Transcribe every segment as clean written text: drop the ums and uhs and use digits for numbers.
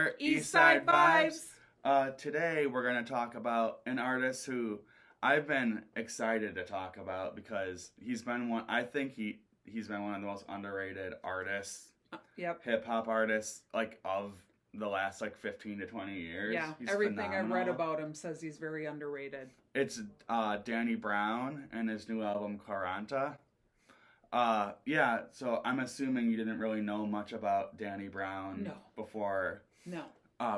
We're East Side Vibes. Today we're going to talk about an artist who I've been excited to talk about because he's been one. I think he's been one of the most underrated artists. Yep. Hip hop artists of the last 15 to 20 years. Yeah. He's Everything phenomenal. I read about him says he's very underrated. It's Danny Brown and his new album Quaranta. So I'm assuming you didn't really know much about Danny Brown before. No.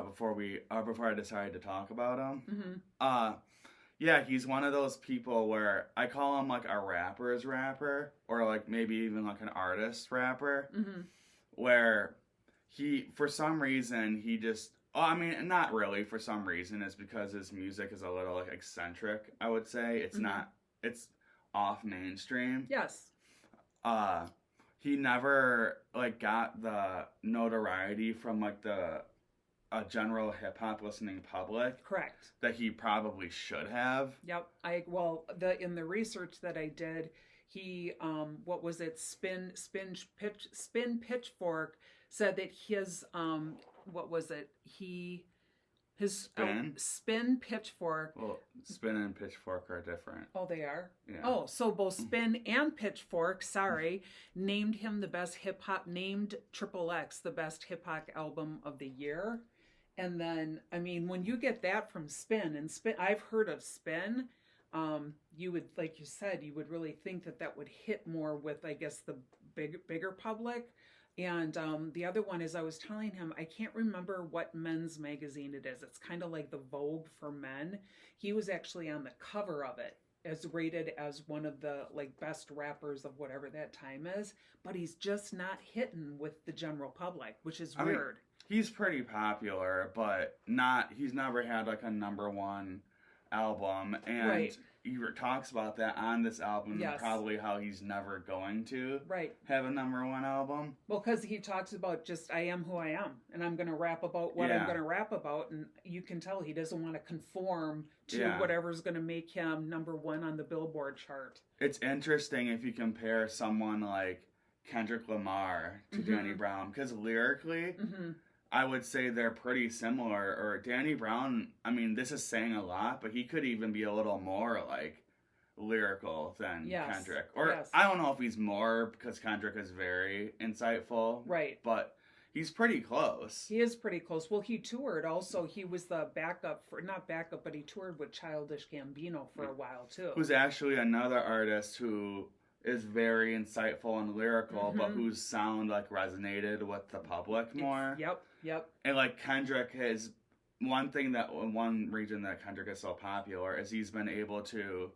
Before I decided to talk about him. Mm-hmm. He's one of those people where I call him a rapper's rapper, or maybe even an artist rapper, where for some reason he just, not really for some reason, it's because his music is a little eccentric, I would say. It's not, it's off mainstream. Yes. He never got the notoriety from a general hip hop listening public. Correct. That he probably should have. Yep. In the research that I did, he Spin Pitchfork said that Spin Pitchfork. Well, Spin and Pitchfork are different. Oh, they are? Yeah. Oh, so both Spin and Pitchfork, named him the best hip hop, named XXX the best hip hop album of the year. And then, when you get that from Spin, I've heard of Spin, you would, like you said, you would really think that would hit more with, I guess, the bigger public. And the other one is, I was telling him, I can't remember what men's magazine it is. It's kind of like the Vogue for men. He was actually on the cover of it, as rated as one of the best rappers of whatever that time is. But he's just not hitting with the general public, which is weird. He's pretty popular, but he's never had a number one album. And right. He talks about that on this album, yes. And probably how he's never going to right. have a number one album. Well, because he talks about just, I am who I am, and I'm going to rap about what I'm going to rap about, and you can tell he doesn't want to conform to whatever's going to make him number one on the Billboard chart. It's interesting if you compare someone like Kendrick Lamar to Danny Brown, because lyrically, I would say they're pretty similar. Or Danny Brown, this is saying a lot, but he could even be a little more lyrical than Kendrick. Or I don't know if he's more, because Kendrick is very insightful. Right. But he's pretty close. He is pretty close. Well, he toured also. He was the not backup, but he toured with Childish Gambino for a while too. Who's actually another artist who is very insightful and lyrical, but whose sound resonated with the public more. Yep. And Kendrick has one reason that Kendrick is so popular is he's been able to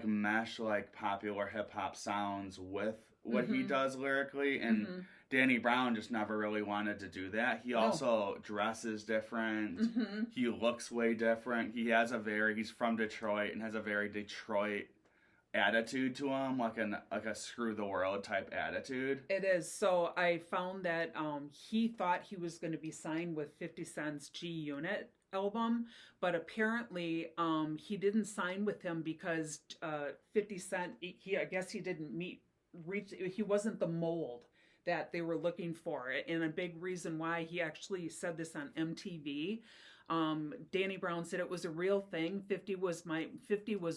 mesh popular hip hop sounds with what he does lyrically, and Danny Brown just never really wanted to do that. He also dresses different. He looks way different. He's from Detroit and has a very Detroit attitude to him, like a screw the world type attitude. It is. So I found that he thought he was going to be signed with 50 Cent's G Unit album, but apparently he didn't sign with him because 50 Cent, I guess he didn't he wasn't the mold that they were looking for. And a big reason why, he actually said this on MTV. Danny Brown said it was a real thing. 50 was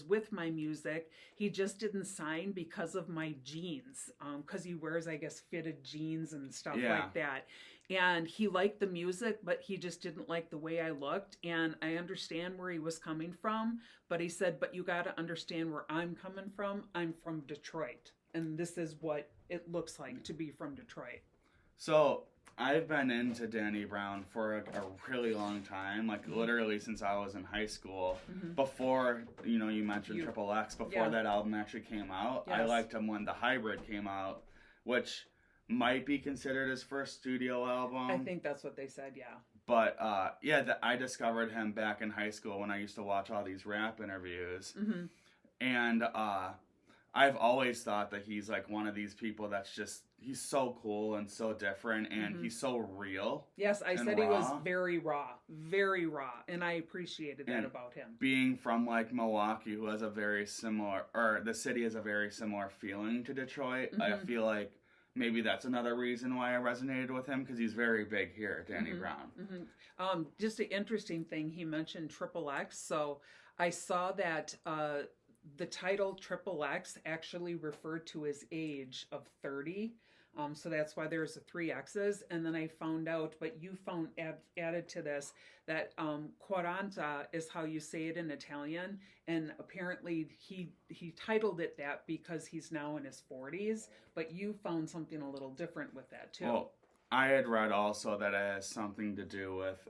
with my music. He just didn't sign because of my jeans. Because he wears, I guess, fitted jeans and stuff like that. And he liked the music, but he just didn't like the way I looked. And I understand where he was coming from. But he said, but you got to understand where I'm coming from. I'm from Detroit. And this is what it looks like to be from Detroit. So I've been into Danny Brown for a really long time, literally since I was in high school. Before, you mentioned XXX, before that album actually came out. Yes. I liked him when The Hybrid came out, which might be considered his first studio album. I think that's what they said, yeah. But, I discovered him back in high school when I used to watch all these rap interviews. And I've always thought that he's one of these people that's just, he's so cool and so different, and he's so real. Yes, I said raw. He was very raw, and I appreciated that about him. Being from Milwaukee, who has a very similar, or the city has a very similar feeling to Detroit, I feel like maybe that's another reason why I resonated with him, because he's very big here, Danny Brown. Just an interesting thing, he mentioned Triple X. So I saw that the title Triple X actually referred to his age of 30. So that's why there's the three X's. And then I found out, but you found added to this that Quaranta is how you say it in Italian. And apparently he titled it that because he's now in his 40s. But you found something a little different with that too. Well, I had read also that it has something to do with,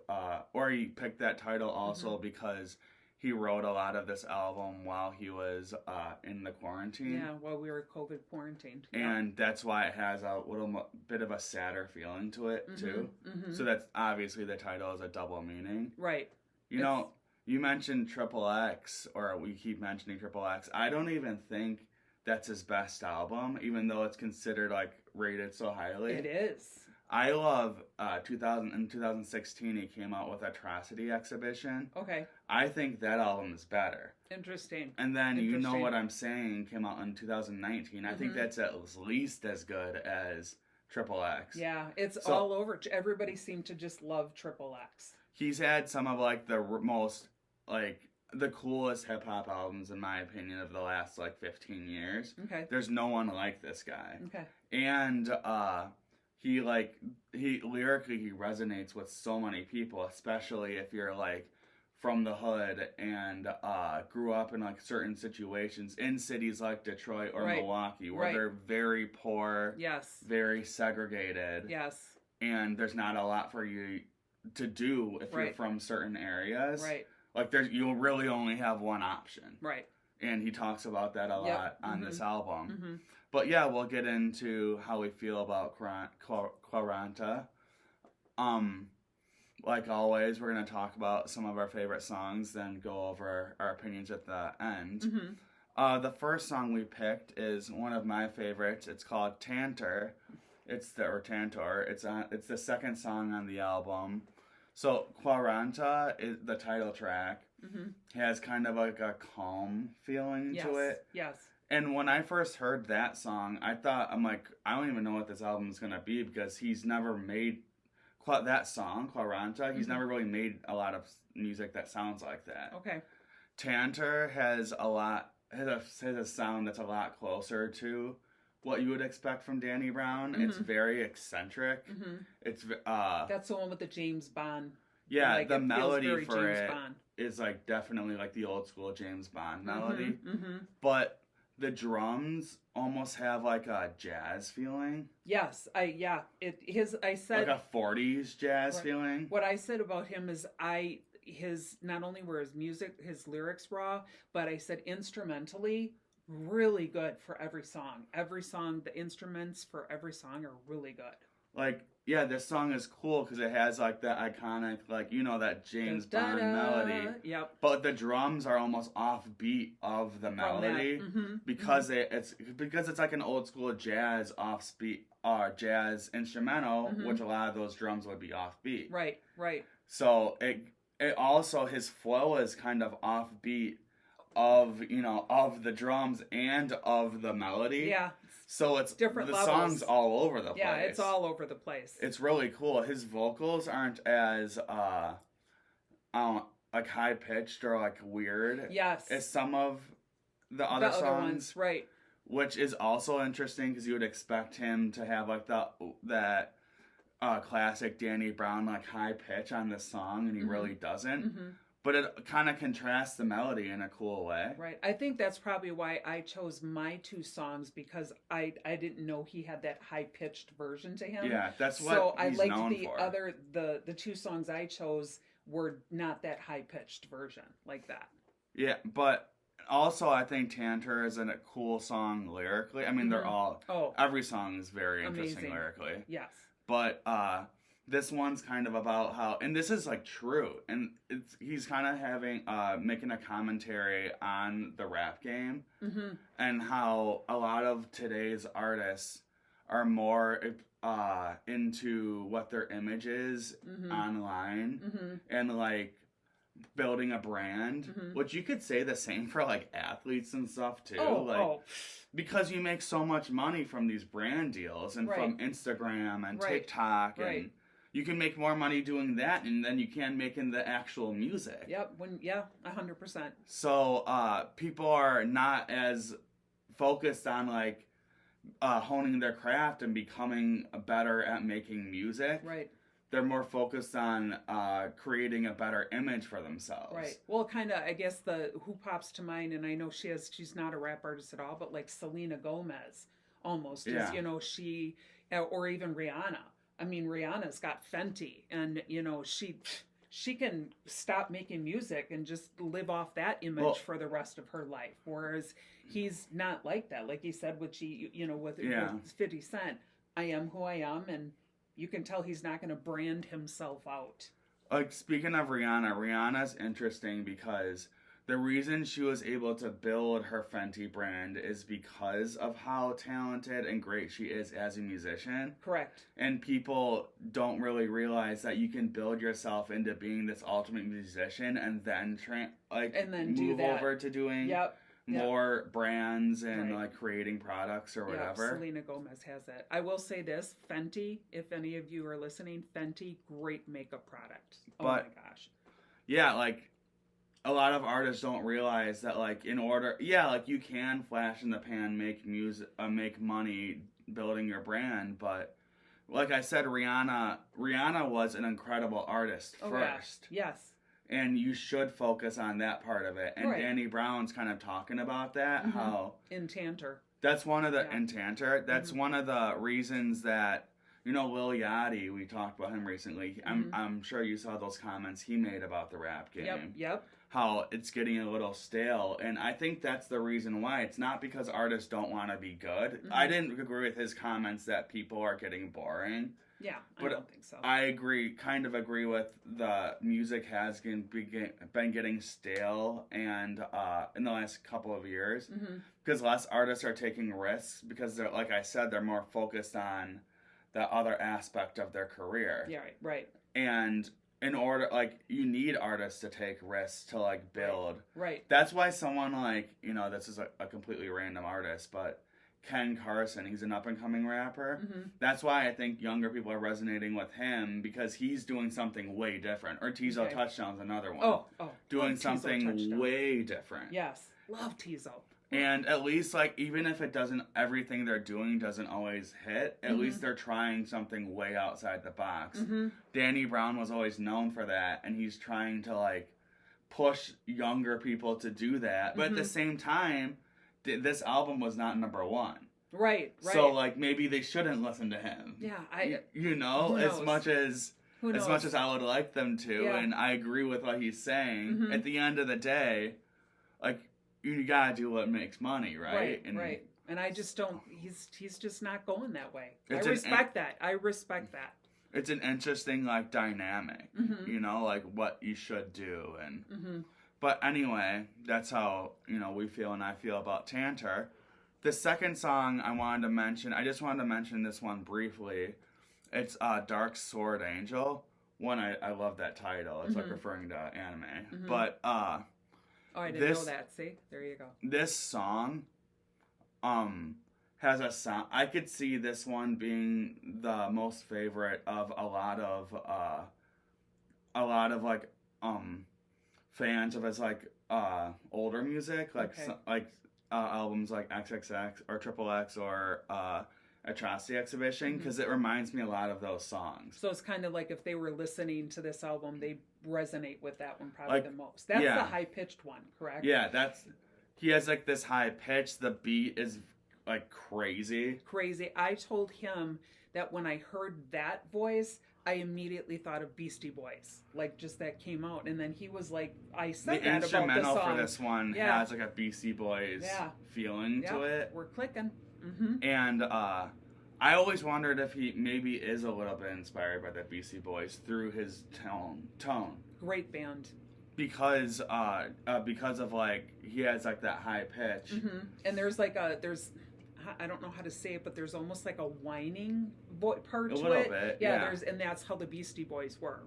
or he picked that title also because he wrote a lot of this album while he was in the quarantine. Yeah, while we were COVID quarantined. And that's why it has a little bit of a sadder feeling to it, too. So that's obviously the title is a double meaning. Right. You know, you mentioned Triple X, or we keep mentioning Triple X. I don't even think that's his best album, even though it's considered, like, rated so highly. It is. I love in 2016 he came out with Atrocity Exhibition. Okay. I think that album is better. Interesting. And then You Know What I'm Saying came out in 2019. I think that's at least as good as Triple X. Yeah, it's all over. Everybody seemed to just love Triple X. He's had some of like the most like the coolest hip hop albums in my opinion of the last like 15 years. Okay. There's no one like this guy. Okay. And he lyrically he resonates with so many people, especially if you're like from the hood and grew up in like certain situations in cities like Detroit or Milwaukee where they're very poor, very segregated, and there's not a lot for you to do if you're from certain areas. Like you'll really only have one option. And he talks about that a lot on this album. But yeah, we'll get into how we feel about Quaranta. Like always, we're going to talk about some of our favorite songs, then go over our opinions at the end. The first song we picked is one of my favorites. It's called Tantor. It's the second song on the album. So Quaranta is the title track. Has kind of like a calm feeling to it. And when I first heard that song, I'm like, I don't even know what this album is going to be because he's never made that song, Quaranta. He's never really made a lot of music that sounds like that. Okay. Tantor has a sound that's a lot closer to what you would expect from Danny Brown. It's very eccentric. It's that's the one with the James Bond. Yeah, like, the melody for James Bond is like definitely like the old school James Bond melody. But the drums almost have like a jazz feeling. Yes, I said like a 40s jazz feeling. What I said about him is his not only were his lyrics raw, but I said instrumentally really good for every song. Every song, the instruments for every song are really good. Like, yeah, this song is cool because it has like that iconic, like, you know, that James Bond melody. Yep. But the drums are almost offbeat of the melody because it's like an old school jazz offbeat jazz instrumental, which a lot of those drums would be offbeat. Right. So it also his flow is kind of offbeat of the drums and of the melody. Yeah. So it's different levels. The song's all over the place. Yeah, it's all over the place. It's really cool. His vocals aren't as like high pitched or like weird. Yes. As some of the other songs. Right. Which is also interesting because you would expect him to have like that classic Danny Brown like high pitch on this song, and he really doesn't. But it kind of contrasts the melody in a cool way. Right. I think that's probably why I chose my two songs, because I didn't know he had that high-pitched version to him. Yeah, that's what he's known for. So I liked the two songs I chose were not that high-pitched version like that. Yeah, but also I think Tantor is a cool song lyrically. I mean, they're all... every song is very interesting lyrically. Yes. But... this one's kind of about how, and this is like true, and he's kind of having making a commentary on the rap game and how a lot of today's artists are more into what their image is online and like building a brand, which you could say the same for like athletes and stuff too. Because you make so much money from these brand deals and from Instagram and TikTok and you can make more money doing that and than you can making the actual music. Yep. 100%. So people are not as focused on like honing their craft and becoming better at making music. Right. They're more focused on creating a better image for themselves. Right. Well, kind of, I guess who pops to mind, and I know she's not a rap artist at all, but like Selena Gomez almost is, she, or even Rihanna. I mean, Rihanna's got Fenty, and, she can stop making music and just live off that image for the rest of her life. Whereas he's not like that. Like you said, with 50 Cent, I am who I am, and you can tell he's not going to brand himself out. Like, speaking of Rihanna's interesting because the reason she was able to build her Fenty brand is because of how talented and great she is as a musician. Correct. And people don't really realize that you can build yourself into being this ultimate musician and then move over to doing more brands and like creating products or whatever. Selena Gomez has that. I will say this, Fenty, if any of you are listening, Fenty, great makeup product. Oh my gosh. Yeah, like a lot of artists don't realize that like you can flash in the pan, make music, make money building your brand, but like I said, Rihanna was an incredible artist first. Yes. And you should focus on that part of it. And Danny Brown's kind of talking about that, how in Tanter. That's one of the in Tanter. That's one of the reasons that Lil Yachty, we talked about him recently. I'm sure you saw those comments he made about the rap game. Yep. How it's getting a little stale, and I think that's the reason why. It's not because artists don't want to be good. I didn't agree with his comments that people are getting boring. Yeah, but I don't think so. I kind of agree with the music has been getting stale and in the last couple of years because less artists are taking risks because they're, like I said, they're more focused on the other aspect of their career. Yeah, right. And in order, you need artists to take risks to, build. Right. That's why someone this is a completely random artist, but Ken Carson, he's an up-and-coming rapper. That's why I think younger people are resonating with him, because he's doing something way different. Or Tizo Touchdown's another one. Oh. Doing something way different. Yes. Love Tizo. And at least, even if everything they're doing doesn't always hit, at least they're trying something way outside the box. Danny Brown was always known for that, and he's trying to, push younger people to do that. But at the same time, this album was not number one. Right. So, maybe they shouldn't listen to him. Yeah, as much as I would like them to, and I agree with what he's saying, at the end of the day, you gotta do what makes money, right? Right. And I just don't. He's just not going that way. I respect that. It's an interesting dynamic, what you should do, and but anyway, that's how we feel and I feel about Tanter. The second song I wanted to mention, I just wanted to mention this one briefly. It's Dark Sword Angel. One, I love that title. It's referring to anime, but Oh, I didn't know that. See? There you go. This song has a sound. I could see this one being the most favorite of a lot of fans of his older music, albums like XXX or XXX or Atrocity Exhibition, because it reminds me a lot of those songs. So it's kind of like if they were listening to this album, they resonate with that one probably the most. That's the high-pitched one, correct? Yeah, he has this high pitch. The beat is crazy. I told him that when I heard that voice, I immediately thought of Beastie Boys, just that came out, and then he was like, I said the that about the song. The instrumental for this one has a Beastie Boys feeling to it. We're clicking. And I always wondered if he maybe is a little bit inspired by the Beastie Boys through his tone. Great band. Because of he has that high pitch. And there's I don't know how to say it, but there's almost a whining part to it. A little bit. Yeah. And that's how the Beastie Boys were.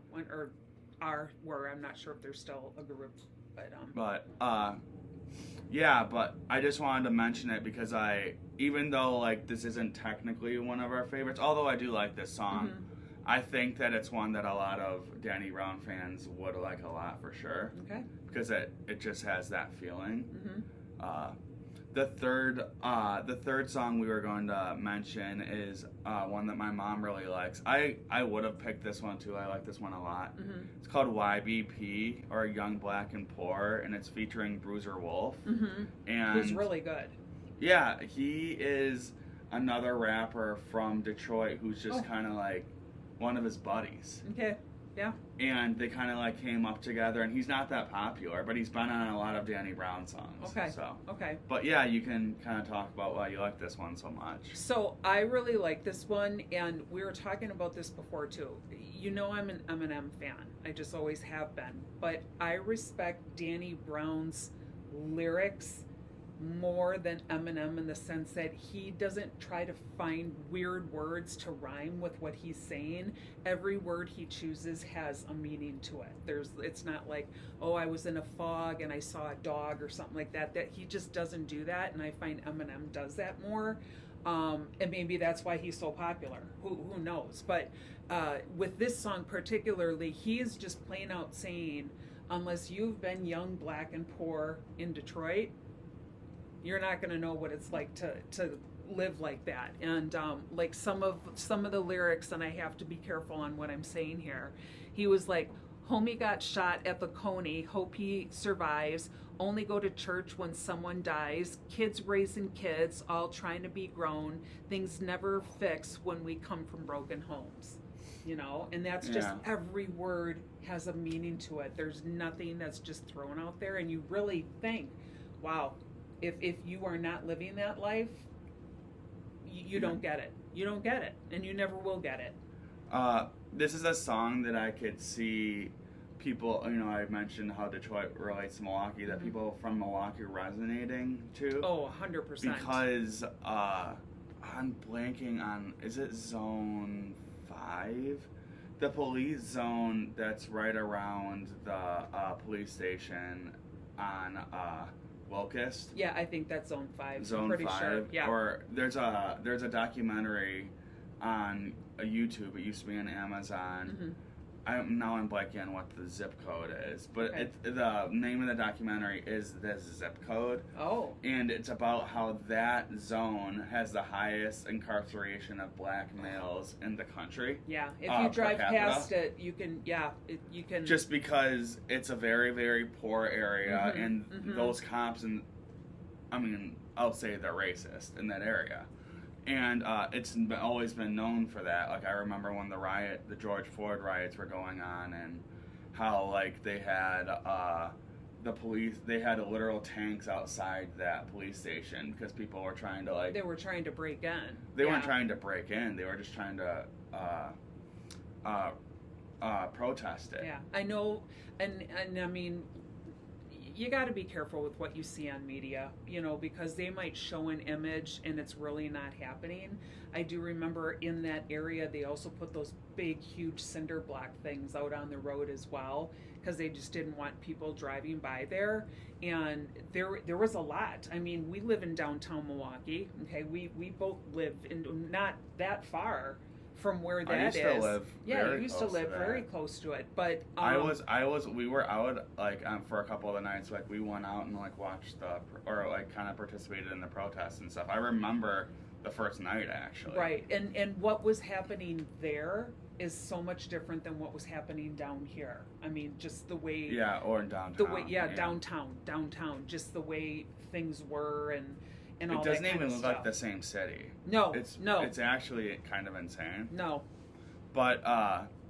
were. I'm not sure if they're still a group, but But but I just wanted to mention it because even though like this isn't technically one of our favorites, although I do like this song, I think that it's one that a lot of Danny Brown fans would like a lot for sure. Okay. Because it just has that feeling. The third song we were going to mention is one that my mom really likes. I would have picked this one too. I like this one a lot. It's called YBP, or Young Black and Poor, and it's featuring Bruiser Wolf. And who's really good. Yeah, he is another rapper from Detroit who's just kind of like one of his buddies. Okay. Yeah. And they kind of like came up together, and he's not that popular, but he's been on a lot of Danny Brown songs. Okay. So. Okay. But yeah, you can kind of talk about why you like this one so much. So I really like this one, and we were talking about this before too. You know, I'm an Eminem fan. I just always have been. But I respect Danny Brown's lyrics more than Eminem in the sense that he doesn't try to find weird words to rhyme with what he's saying. Every word he chooses has a meaning to it. It's not like, oh, I was in a fog and I saw a dog or something like that. That he just doesn't do that, and I find Eminem does that more. And maybe that's why he's so popular. Who knows? But with this song particularly, he is just plain out saying, unless you've been young, black, and poor in Detroit, you're not going to know what it's like to live like that. And like some of the lyrics, and I have to be careful on what I'm saying here. He was like, homie got shot at the Coney, hope he survives, only go to church when someone dies, kids raising kids, all trying to be grown, things never fix when we come from broken homes. You know, and that's just every word has a meaning to it. There's nothing that's just thrown out there, and you really think, wow, if you are not living that life, you don't get it. You don't get it, and you never will get it. This is a song that I could see people, you know, I mentioned how Detroit relates to Milwaukee, that people from Milwaukee resonating to. Oh, 100%. Because I'm blanking on, is it Zone 5? The police zone that's right around the police station on Locust. Yeah, I think that's Zone 5. Zone I'm pretty 5. Sure. Yeah. Or there's a documentary on YouTube. It used to be on Amazon. I'm blanking on what the zip code is, but the name of the documentary is this zip code. Oh. And it's about how that zone has the highest incarceration of black males in the country. Yeah, if you drive past it, you can. Just because it's a very, very poor area, and those cops, and I mean, I'll say they're racist in that area. And it's always been known for that. Like, I remember when the George Floyd riots were going on, and how, like, they had the police, they had literal tanks outside that police station because people were trying to, like... They were trying to break in. They weren't trying to break in. They were just trying to protest it. Yeah, I know, and I mean... You got to be careful with what you see on media, you know, because they might show an image and it's really not happening. I do remember in that area, they also put those big, huge cinder block things out on the road as well, because they just didn't want people driving by there. And there was a lot. I mean, we live in downtown Milwaukee. Okay, we both live in not that far from where that is. I used to live very close to it, but we were out like for a couple of the nights, like we went out and like watched kind of participated in the protests and stuff. I remember the first night actually. Right, and what was happening there is so much different than what was happening down here. I mean, just the way or in downtown. The way downtown, just the way things were and all that. It doesn't even look like the same city. No, it's actually kind of insane. No. But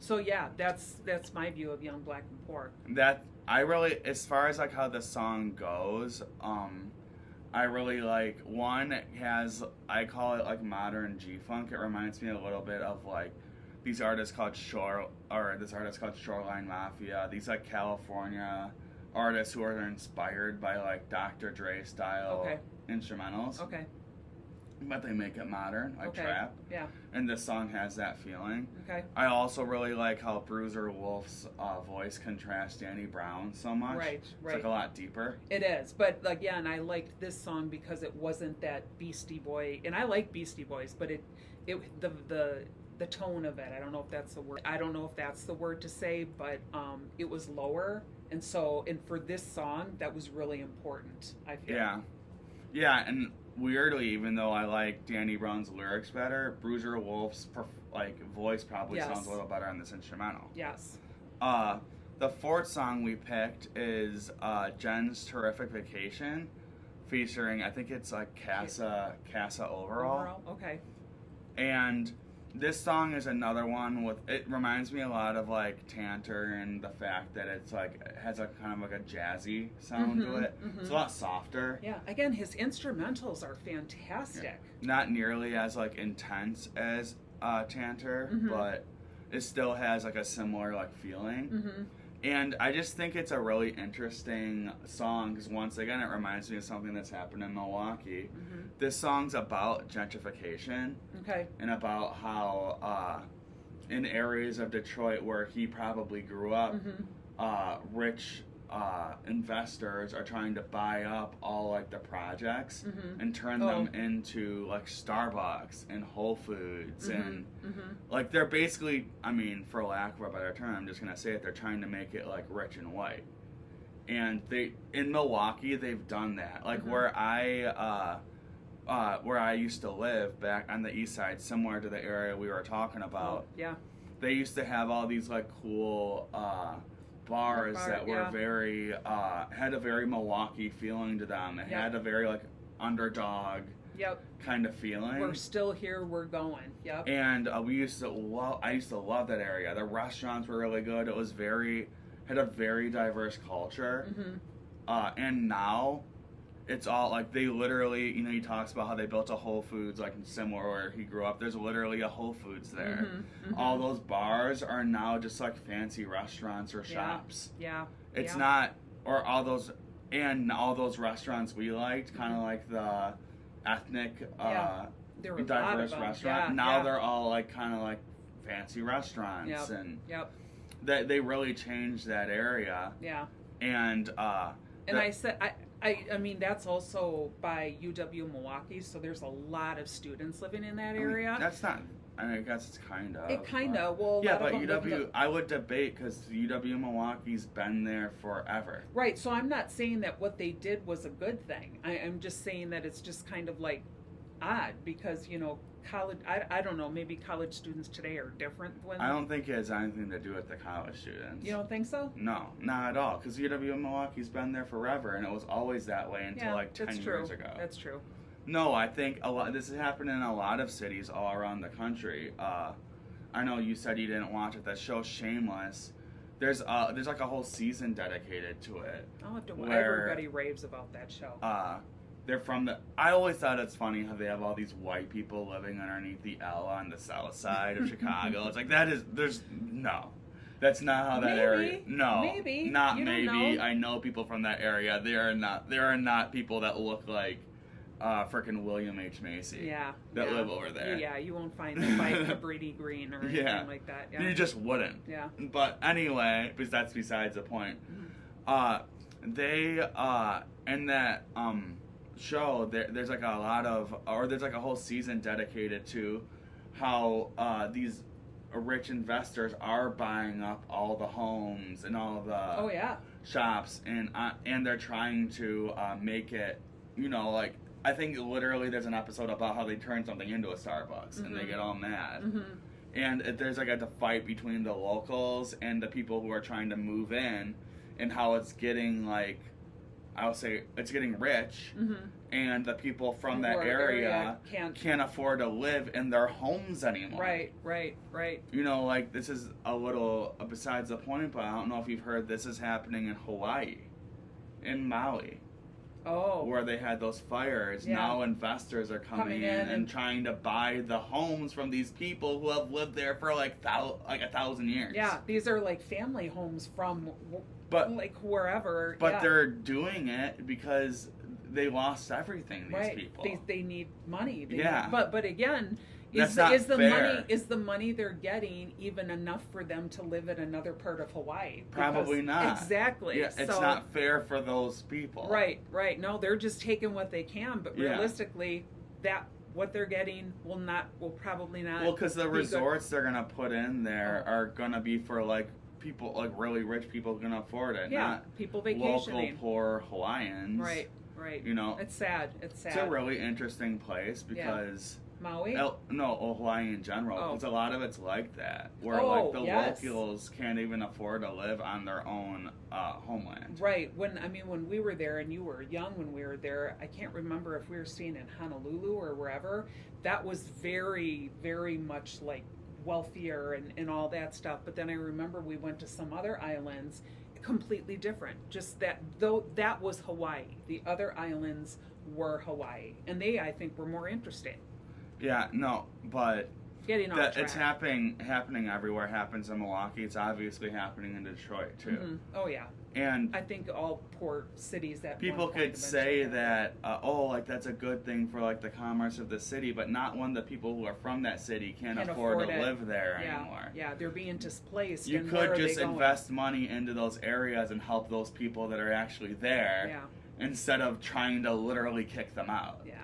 so yeah, that's my view of Young Black and Poor. That I really, as far as like how the song goes, I really like one has, I call it like modern G-funk. It reminds me a little bit of like this artist called Shoreline Mafia. These like California artists who are inspired by like Dr. Dre style instrumentals. Okay. but they make it modern, like Okay. trap. Yeah. And this song has that feeling. Okay. I also really like how Bruiser Wolf's voice contrasts Danny Brown so much. Right. It's Right. like a lot deeper. It is, but again, I liked this song because it wasn't that Beastie Boy, and I like Beastie Boys, but the tone of it, I don't know if that's the word. I don't know if that's the word to say, but it was lower, and for this song, that was really important. I feel. Yeah, yeah, and weirdly, even though I like Danny Brown's lyrics better, Bruiser Wolf's voice probably Yes. sounds a little better on this instrumental. Yes. The fourth song we picked is Jen's Terrific Vacation, featuring, I think it's like Casa Overall. Okay. And this song is another one it reminds me a lot of like Tanter, and the fact that it's like, it has a kind of like a jazzy sound to it. It's a lot softer. Yeah. Again, his instrumentals are fantastic. Not nearly as like intense as Tanter, but it still has like a similar like feeling. And I just think it's a really interesting song because, once again, it reminds me of something that's happened in Milwaukee. This song's about gentrification. Okay. And about how in areas of Detroit where he probably grew up, rich investors are trying to buy up all like the projects and turn them into like Starbucks and Whole Foods and like, they're basically, I mean, for lack of a better term, I'm just gonna say it, they're trying to make it like rich and white. And in Milwaukee they've done that. Like where I used to live back on the east side, similar to the area we were talking about. Yeah. They used to have all these like cool bars that were very had a very Milwaukee feeling to them. It had a very like underdog kind of feeling. We're still here, we're going. Yep. And I used to love that area. The restaurants were really good. It was had a very diverse culture. And now it's all like, they literally, he talks about how they built a Whole Foods like similar where he grew up. There's literally a Whole Foods there. All those bars are now just like fancy restaurants or shops. Yeah. It's not, or all those restaurants we liked, kind of like the ethnic diverse restaurant. Now they're all like kind of like fancy restaurants, and they really changed that area. Yeah. And I mean, that's also by UW Milwaukee, so there's a lot of students living in that area. That's not, I guess it's kind of. It kind of, well, yeah, but UW, I would debate because UW Milwaukee's been there forever. Right, so I'm not saying that what they did was a good thing. I'm just saying that it's just kind of like odd because, college, I don't know, maybe college students today are different. I don't think it has anything to do with the college students. You don't think so? No, not at all, because UW Milwaukee's been there forever, and it was always that way until like 10 years ago. That's true. No, I think this has happened in a lot of cities all around the country. I know you said you didn't watch it. That show Shameless, there's like a whole season dedicated to it. I'll have to. Everybody raves about that show. They're from I always thought it's funny how they have all these white people living underneath the L on the south side of Chicago. It's like, that's not how that area. No, maybe not you maybe. Don't know. I know people from that area. There are not people that look like frickin' William H. Macy. That live over there. Yeah, you won't find them by Cabrini Green or anything like that. Yeah. You just wouldn't. Yeah. But anyway, because that's besides the point. They in that show, there's like a whole season dedicated to how these rich investors are buying up all the homes and all the shops, and they're trying to make it, like, I think literally there's an episode about how they turn something into a Starbucks and they get all mad. And there's like a fight between the locals and the people who are trying to move in, and how it's getting like, I'll say it's getting rich, and the people from that area can't afford to live in their homes anymore. Right. Like, this is a little besides the point, but I don't know if you've heard this is happening in Hawaii, in Maui. Oh. Where they had those fires. Yeah. Now investors are coming in and trying to buy the homes from these people who have lived there for like 1,000 years. Yeah, these are like family homes from like wherever. But they're doing it because they lost everything. These right. people. They need money. Yeah. But again, That's not fair. Is the money they're getting even enough for them to live in another part of Hawaii? Probably not. Exactly. Yeah, it's not fair for those people. Right. No, they're just taking what they can, but realistically, that what they're getting will probably not. Well, because the resorts they're gonna put in there are gonna be for like people, like really rich people who can afford it, not people vacationing, local poor Hawaiians. Right. You know, it's sad. It's a really interesting place because. Maui? No, Hawaii in general. Because a lot of it's like that. Where like the locals can't even afford to live on their own homeland. Right. When we were there, and you were young when we were there, I can't remember if we were staying in Honolulu or wherever. That was very, very much like wealthier and all that stuff. But then I remember we went to some other islands, completely different. Just that was Hawaii. The other islands were Hawaii. And they, I think, were more interesting. Yeah, no, but getting off track. It's happening everywhere. It happens in Milwaukee. It's obviously happening in Detroit too. Mm-hmm. Oh yeah. And I think all port cities that people could say that like that's a good thing for like the commerce of the city, but not when the people who are from that city can't afford to live there anymore. Yeah, they're being displaced. You could just invest money into those areas and help those people that are actually there, instead of trying to literally kick them out. Yeah.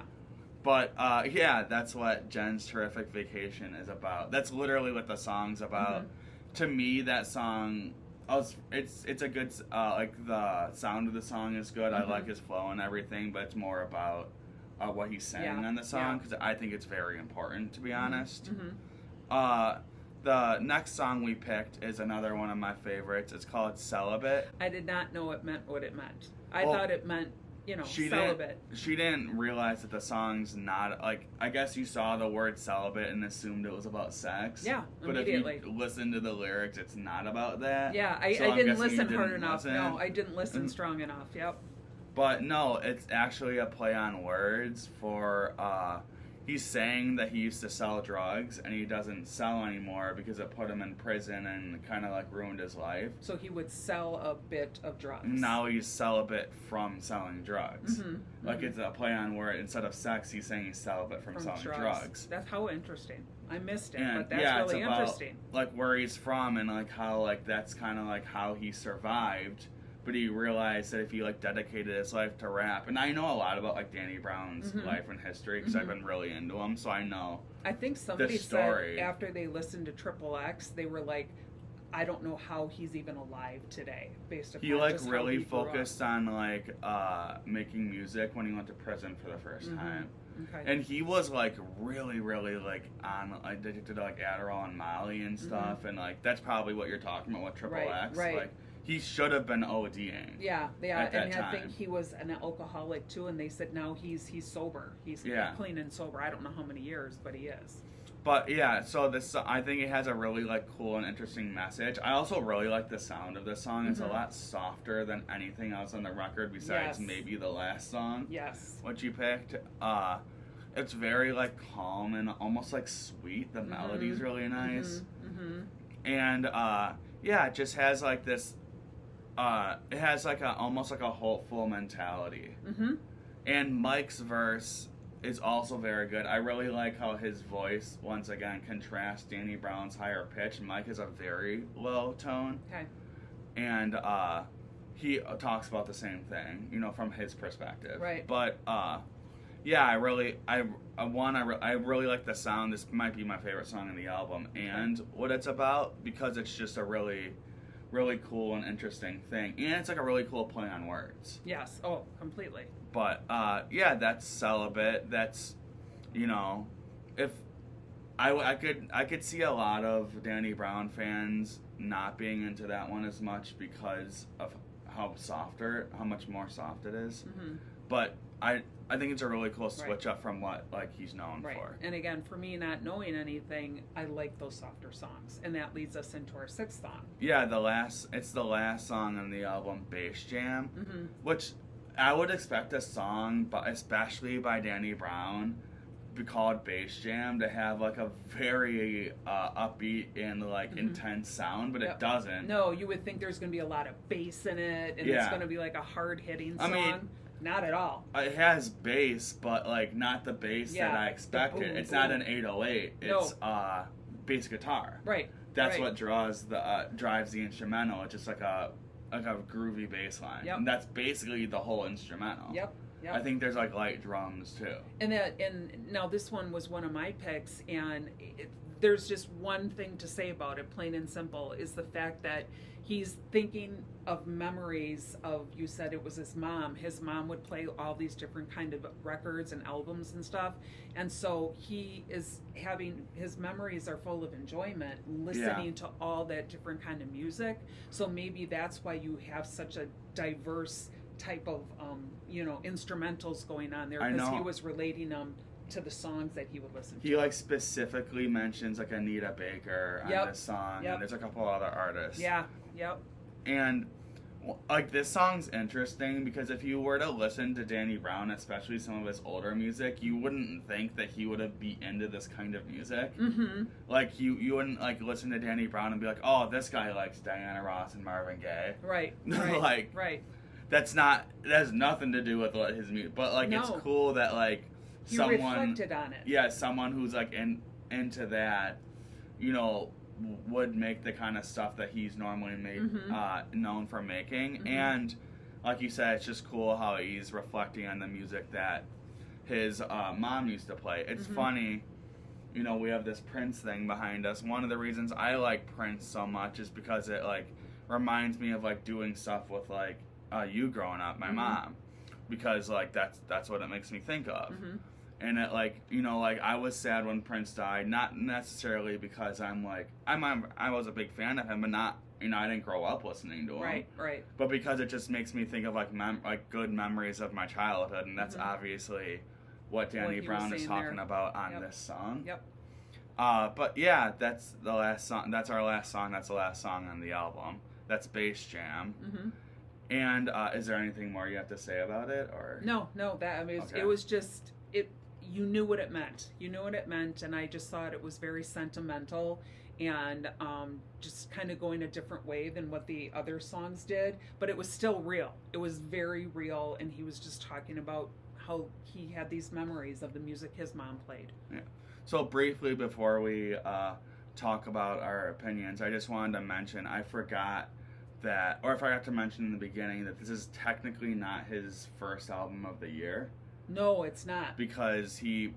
But, that's what Jen's Terrific Vacation is about. That's literally what the song's about. Mm-hmm. To me, that song, it's a good, like, the sound of the song is good. Mm-hmm. I like his flow and everything, but it's more about what he's saying on the song, because I think it's very important, to be honest. Mm-hmm. The next song we picked is another one of my favorites. It's called Celibate. I did not know it meant what it meant. I thought it meant... celibate. She didn't realize that the song's not, like, I guess you saw the word celibate and assumed it was about sex. Yeah, but immediately. If you listen to the lyrics, it's not about that. Yeah, I didn't listen hard enough. No, I didn't listen strong enough. Yep. But no, it's actually a play on words for, he's saying that he used to sell drugs and he doesn't sell anymore because it put him in prison and kind of like ruined his life. So he would sell a bit of drugs. Now he's celibate from selling drugs. Mm-hmm. Like it's a play on word. Instead of sex, he's saying he's celibate from selling drugs. That's how interesting. I missed it, and but that's really interesting. Like where he's from and like how like that's kind of like how he survived. But he realized that if he like dedicated his life to rap, and I know a lot about like Danny Brown's life and history because I've been really into him, so I know. I think somebody said after they listened to Triple X, they were like, I don't know how he's even alive today, based upon he like just really how he focused on like making music when he went to prison for the first time. Okay. And he was like really, really like addicted to like Adderall and Molly and stuff, and like that's probably what you're talking about with Triple X. Right. Like he should have been ODing. Yeah, at that and time. I think he was an alcoholic too, and they said now he's sober. He's clean and sober. I don't know how many years, but he is. But yeah, so this I think it has a really like cool and interesting message. I also really like the sound of this song. It's a lot softer than anything else on the record besides maybe the last song. Yes. What you picked. It's very like calm and almost like sweet. The melody's really nice. And it just has like this it has like almost like a hopeful mentality. And Mike's verse is also very good. I really like how his voice, once again, contrasts Danny Brown's higher pitch. Mike has a very low tone. Okay. And he talks about the same thing, from his perspective. Right. But I really like the sound. This might be my favorite song in the album, and what it's about, because it's just a really, really cool and interesting thing, and it's like a really cool play on words. Yes. Oh, completely. But that's Celibate. That's, if I could see a lot of Danny Brown fans not being into that one as much because of how much more soft it is. But I think it's a really cool switch up from what like he's known for. And again, for me, not knowing anything, I like those softer songs, and that leads us into our sixth song. Yeah, it's the last song on the album, Bass Jam, which I would expect a song, but especially by Danny Brown, be called Bass Jam, to have like a very upbeat and like intense sound, but it doesn't. No, you would think there's going to be a lot of bass in it, and it's going to be like a hard hitting song. I mean, not at all. It has bass, but like not the bass that I expected. Boom, It's boom. not an 808. It's bass guitar. Right. That's what drives the instrumental. It's just like a groovy bass line. Yep. And that's basically the whole instrumental. Yep. Yep. I think there's like light drums too. And now this one was one of my picks, and there's just one thing to say about it, plain and simple, is the fact that he's thinking of memories of, you said it was his mom. His mom would play all these different kind of records and albums and stuff. And so he is having, his memories are full of enjoyment listening to all that different kind of music. So maybe that's why you have such a diverse type of, instrumentals going on there, because he was relating them to the songs that he would listen to. He like specifically mentions like Anita Baker on this song, and there's a couple other artists. Yeah, yep. And like this song's interesting because if you were to listen to Danny Brown, especially some of his older music, you wouldn't think that he would be into this kind of music. Mm-hmm. Like you wouldn't like listen to Danny Brown and be like, oh, this guy likes Diana Ross and Marvin Gaye. Right. Like, right. That has nothing to do with what his music, but like it's cool that like he someone reflected on it. Yeah, someone who's like into that, would make the kind of stuff that he's normally known for making. Mm-hmm. And like you said, it's just cool how he's reflecting on the music that his mom used to play. It's funny, we have this Prince thing behind us. One of the reasons I like Prince so much is because it like reminds me of like doing stuff with like you growing up, my mom, because like that's what it makes me think of. And it like like I was sad when Prince died, not necessarily because I was a big fan of him, but not I didn't grow up listening to him, right, but because it just makes me think of like good memories of my childhood, and that's obviously what Danny Brown is talking about on this song. Yep. But yeah, that's the last song. That's our last song. That's the last song on the album. That's Bass Jam. And is there anything more you have to say about it, or no? It was just it. You knew what it meant. And I just thought it was very sentimental and just kind of going a different way than what the other songs did. But it was still real. It was very real, and he was just talking about how he had these memories of the music his mom played. Yeah. So briefly before we talk about our opinions, I just wanted to mention I forgot to mention in the beginning that this is technically not his first album of the year. No, it's not. Because he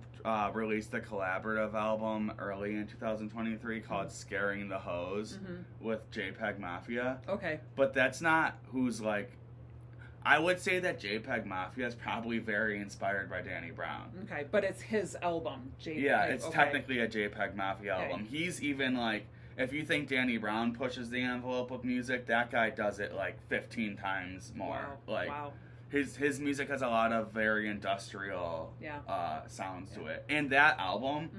released a collaborative album early in 2023 called Scaring the Hoes with JPEG Mafia. Okay. But that's not who's like... I would say that JPEG Mafia is probably very inspired by Danny Brown. Okay, but it's his album, JPEG. Yeah, it's technically a JPEG Mafia album. He's even like... If you think Danny Brown pushes the envelope with music, that guy does it like 15 times more. Wow. His music has a lot of very industrial sounds to it. And that album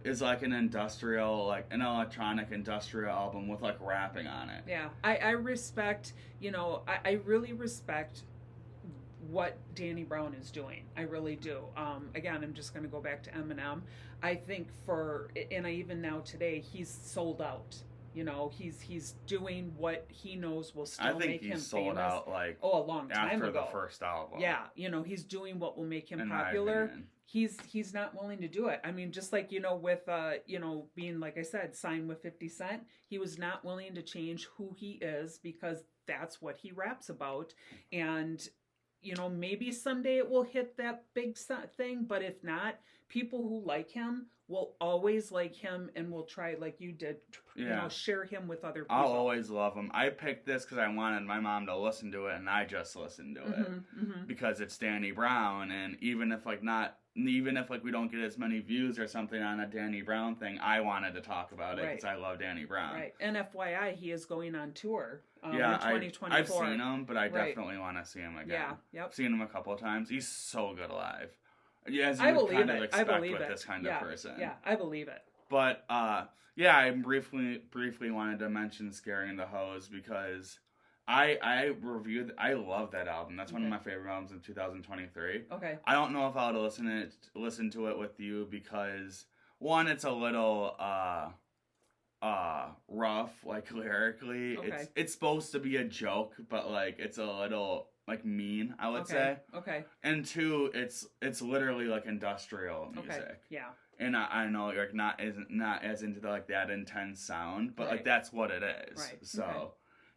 is like an electronic industrial album with like rapping on it. Yeah. I respect, I really respect what Danny Brown is doing. I really do. Again, I'm just going to go back to Eminem. I think and even now today, he's sold out. He's doing what he knows will still make him famous. I think he's sold out like a long time after ago. The first album. Yeah, he's doing what will make him popular. He's not willing to do it. I mean, just like with being, like I said, signed with 50 Cent, he was not willing to change who he is because that's what he raps about. And maybe someday it will hit that big thing, but if not, people who like him will always like him and will try, like you did, share him with other people. I'll always love him. I picked this because I wanted my mom to listen to it, and I just listened to it because it's Danny Brown, and even if we don't get as many views or something on a Danny Brown thing, I wanted to talk about it because I love Danny Brown. Right. And FYI, he is going on tour in 2024. I've seen him, but I definitely want to see him again. Yeah, yep. I've seen him a couple of times. He's so good live. Yeah, as I you would believe kind of it. expect I believe with it. this kind of person. Yeah, I believe it. But I briefly wanted to mention "Scaring the Hoes" because I love that album. That's one of my favorite albums in 2023. Okay. I don't know if I would listen to it with you because one, it's a little rough, like lyrically. Okay. It's supposed to be a joke, but like it's a little like mean, I would Okay. say. Okay. And two, it's literally like industrial Okay. music. Yeah. And I know you're like not as into like that intense sound, but like Right. that's what it is. Right. So, Okay.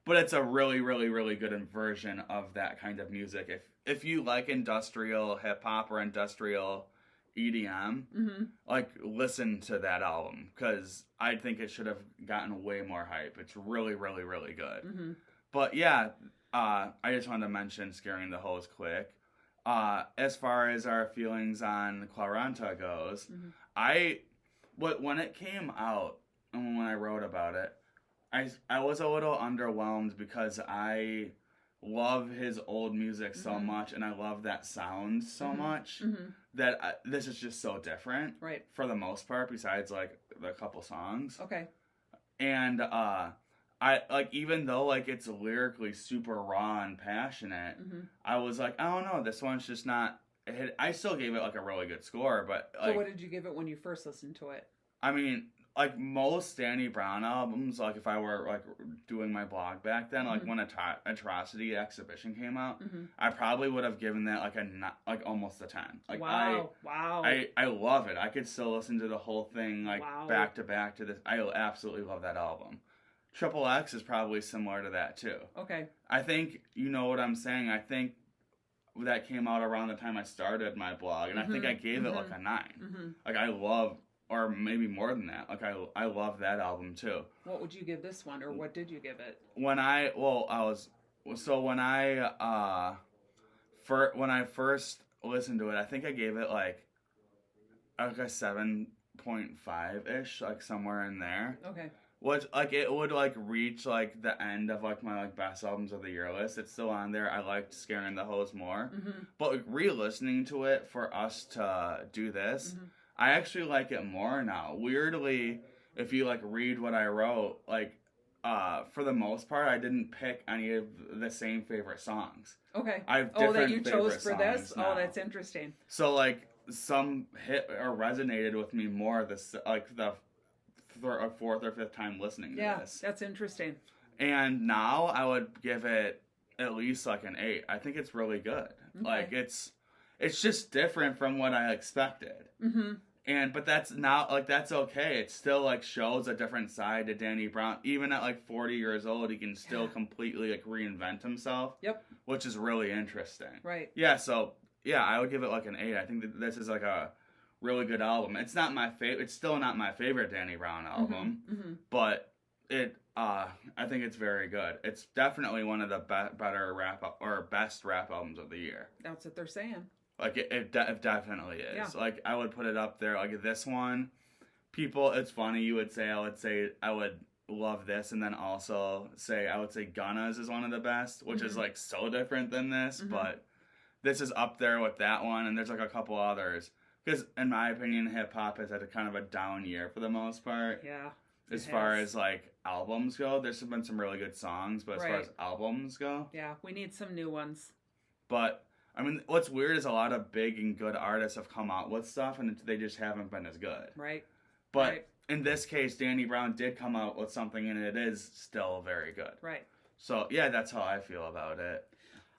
but it's a really really really good version of that kind of music. If you like industrial hip hop or industrial EDM, Mm-hmm. like listen to that album because I think it should have gotten way more hype. It's really really really good. Mm-hmm. But yeah, I just wanted to mention Scaring the Hoes quick. As far as our feelings on Quaranta goes, Mm-hmm. I when it came out and when I wrote about it, I was a little underwhelmed because I love his old music so Mm-hmm. much and I love that sound so Mm-hmm. much Mm-hmm. that this is just so different Right. for the most part besides like the couple songs. Okay. And I like even though like it's lyrically super raw and passionate, Mm-hmm. I was like, I don't know, this one's just not. I still gave it like a really good score, but So like what did you give it when you first listened to it? I mean, like most Danny Brown albums, like if I were like doing my blog back then, like Mhm. when Atrocity Exhibition came out, Mm-hmm. I probably would have given that like like almost a 10. Like Wow. Wow. I love it. I could still listen to the whole thing like Wow. back to back to this. I absolutely love that album. Triple X is probably similar to that too. Okay. I think you know what I'm saying. I think that came out around the time I started my blog, and I think I gave it like a 9. Mm-hmm. Like I love, or maybe more than that. Like I love that album too. What would you give this one, or what did you give it? When I when I first listened to it, I think I gave it like a 7.5 ish, like somewhere in there. Okay. What like it would like reach like the end of like my like best albums of the year list. It's still on there. I liked Scaring the Hoes more, Mm-hmm. but like, re-listening to it for us to do this, Mm-hmm. I actually like it more now. Weirdly, if you like read what I wrote, like for the most part, I didn't pick any of the same favorite songs. Okay. I have Oh, different that you chose favorite for this? songs now. Oh, that's interesting. So like some hit or resonated with me more this like the fourth or fifth time listening to Yeah, this. that's interesting. And now I would give it at least like an 8. I think it's really good. Okay. Like it's just different from what I expected. Mm-hmm. And but that's not like that's okay. It still like shows a different side to Danny Brown. Even at like 40 years old, he can still completely like reinvent himself. Yep. Which is really interesting. Right. Yeah, so yeah, I would give it like an 8. I think that this is like a really good album. It's not my favorite. It's still not my favorite Danny Brown album, Mm-hmm. but I think it's very good. It's definitely one of the better best rap albums of the year. That's what they're saying. Like it definitely is. Yeah. Like I would put it up there. Like this one, people. It's funny. You would say I would love this, and then also say I would say Gunna's is one of the best, which is like so different than this, but this is up there with that one. And there's like a couple others because in my opinion, hip hop has had a kind of a down year for the most part. Yeah. As far as like albums go, there's been some really good songs, but as far Right. as albums go, Yeah, we need some new ones. but I mean, what's weird is a lot of big and good artists have come out with stuff, and they just haven't been as good. Right. But Right. in this case, Danny Brown did come out with something, and it is still very good. Right. So yeah, that's how I feel about it.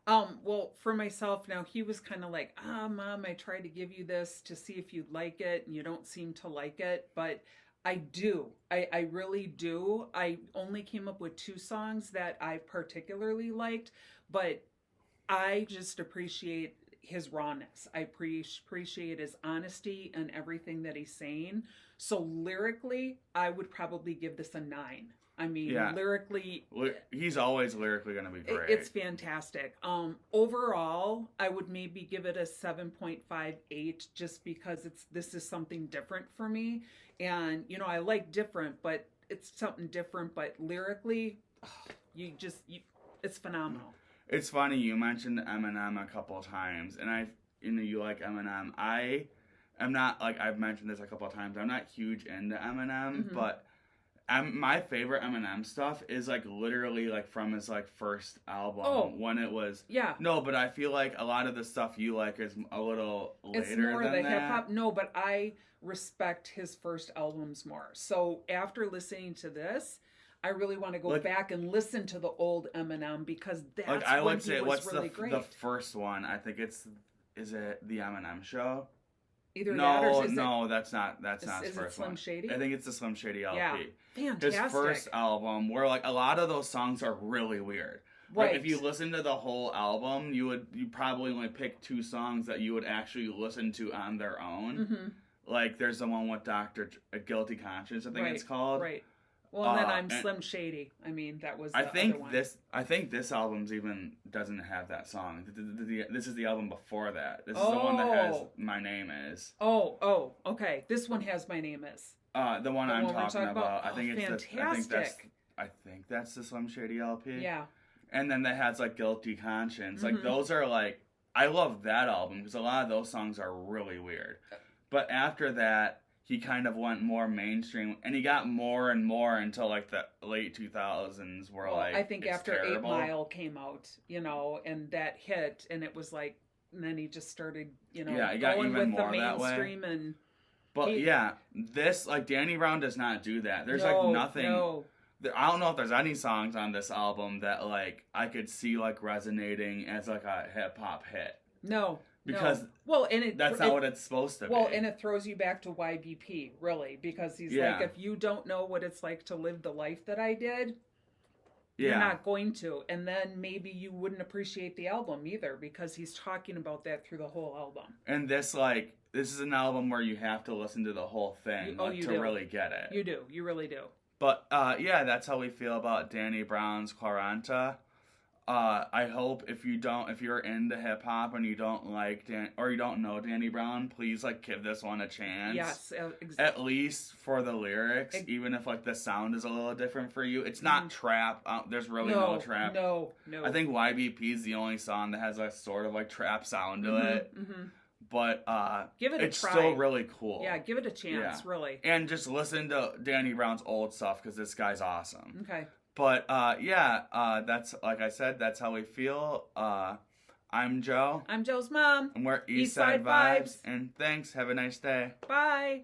Well, for myself now, he was kind of like, Mom, I tried to give you this to see if you'd like it, and you don't seem to like it, but I do. I really do. I only came up with 2 songs that I particularly liked, but I just appreciate his rawness. I appreciate his honesty and everything that he's saying. So lyrically, I would probably give this a 9. I mean, Yeah. lyrically, He's always lyrically going to be great. it's fantastic. Overall, I would maybe give it a 7.58 just because this is something different for me. And, I like different, but it's something different. But lyrically, it's phenomenal. It's funny you mentioned Eminem a couple of times, and you like Eminem. I am not like I've mentioned this a couple of times. I'm not huge into Eminem, but my favorite Eminem stuff is like literally like from his like first album when it was. Yeah. No, but I feel like a lot of the stuff you like is a little later It's more than the that. hip hop. No, but I respect his first albums more. So after listening to this, I really want to go Like, back and listen to the old Eminem because like that's I when would he say, was what's really great. the first one? I think is it the Eminem Show? Either that or No, is no, that's not his is it first Slim one. Shady? I think it's the Slim Shady LP. Yeah, His fantastic. first album, where like a lot of those songs are really weird. Like Right. if you listen to the whole album, you probably only pick 2 songs that you would actually listen to on their own. Mm-hmm. Like there's the one with Doctor Guilty Conscience, I think Right. it's called. Right. Well, and then I'm and Slim Shady. I mean, that was the I think other one. I think this album's even doesn't have that song. This is the album before that. This is the Oh. one that has My Name Is. Oh, okay. This one has My Name Is. The one The I'm one we're talking talking about. about? I think Oh, it's fantastic. I think that's the Slim Shady LP. Yeah. And then that has like Guilty Conscience. Like Mhm. those are like, I love that album because a lot of those songs are really weird. But after that, he kind of went more mainstream, and he got more and more until like the late 2000s, where Well, like I think it's after terrible. 8 Mile came out, and that hit, and it was like, and then he just started, Yeah, it got going even with the more that way. mainstream, and But he- yeah, this like Danny Brown does not do that. There's no, like nothing. No. I don't know if there's any songs on this album that like I could see like resonating as like a hip hop hit. No. Because well, and that's not what it's supposed to be. Well, and it throws you back to YBP, really, because he's Yeah. like, if you don't know what it's like to live the life that I did, Yeah. you're not going to. And then maybe you wouldn't appreciate the album either, because he's talking about that through the whole album. And this is an album where you have to listen to the whole thing you to do. really get it. You do. You really do. But yeah, that's how we feel about Danny Brown's Quaranta. I hope if you're into hip hop and you don't like or you don't know Danny Brown, please like give this one a chance. Yes, At least for the lyrics, even if like the sound is a little different for you. It's not trap. There's really no trap. No. I think YBP is the only song that has a sort of like trap sound to it. Mm-hmm. But give it it's a try. still really cool. Yeah, give it a chance, really. And just listen to Danny Brown's old stuff because this guy's awesome. Okay. But that's like I said, that's how we feel. I'm Joe. I'm Joe's mom. And we're Eastside Vibes. And thanks. Have a nice day. Bye.